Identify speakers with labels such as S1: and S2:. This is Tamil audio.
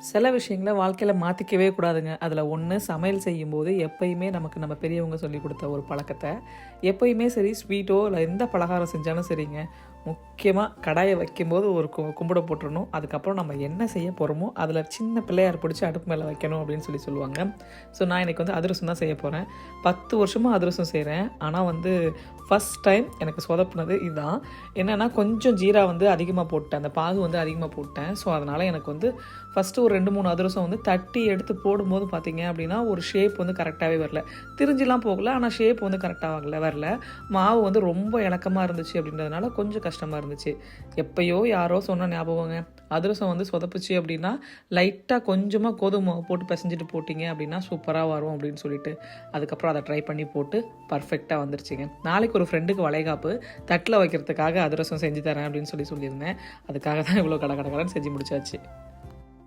S1: சில விஷயங்கள வாழ்க்கையில் மாற்றிக்கவே கூடாதுங்க. அதில் ஒன்று, சமையல் செய்யும்போது எப்பயுமே நமக்கு நம்ம பெரியவங்க சொல்லிக் கொடுத்த ஒரு பழக்கத்தை எப்பயுமே சரி, ஸ்வீட்டோ இல்லை எந்த பலகாரம் செஞ்சாலும் சரிங்க, முக்கியமாக கடாயை வைக்கும்போது ஒரு கும்பிட போட்டுறணும். அதுக்கப்புறம் நம்ம என்ன செய்ய போகிறோமோ அதில் சின்ன பிள்ளையார் பிடிச்சி அடுப்பு மேலே வைக்கணும் அப்படின்னு சொல்லுவாங்க. ஸோ நான் இன்றைக்கி அதிரசம் தான் செய்ய போகிறேன். 10 வருஷமாக அதிரசம் செய்கிறேன். ஆனால் ஃபஸ்ட் டைம் எனக்கு சொதப்புனது இதுதான். என்னென்னா, கொஞ்சம் ஜீரா அதிகமாக போட்டேன், அந்த பாகு அதிகமாக போட்டேன். ஸோ அதனால் எனக்கு ஃபஸ்ட்டு ஒரு 2-3 அதிரசம் தட்டி எடுத்து போடும்போது பார்த்திங்க அப்படின்னா ஒரு ஷேப் கரெக்டாகவே வரல. திரிஞ்சிலாம் போகல, ஆனால் ஷேப் கரெக்டாக வரல. மாவு ரொம்ப இலக்கமாக இருந்துச்சு அப்படின்றதுனால கொஞ்சம் கஷ்டமாக இருந்துச்சு. எப்பயோ யாரோ சொன்ன ஞாபகங்க, அதிரசம் சொதப்புச்சு அப்படின்னா லைட்டாக கொஞ்சமாக கோதுமை மாவு போட்டு பிசைஞ்சிட்டு போட்டிங்க அப்படின்னா சூப்பராக வரும் அப்படின்னு சொல்லிட்டு அதுக்கப்புறம் அதை ட்ரை பண்ணி போட்டு பர்ஃபெக்டாக வந்துருச்சுங்க. நாளைக்கு ஒரு ஃப்ரெண்டுக்கு வளைகாப்பு, தட்டில் வைக்கிறதுக்காக அதிரசம் செஞ்சு தரேன் அப்படின்னு சொல்லியிருந்தேன். அதுக்காக தான் இவ்வளோ கடை கடைன்னு செஞ்சு முடிச்சாச்சு.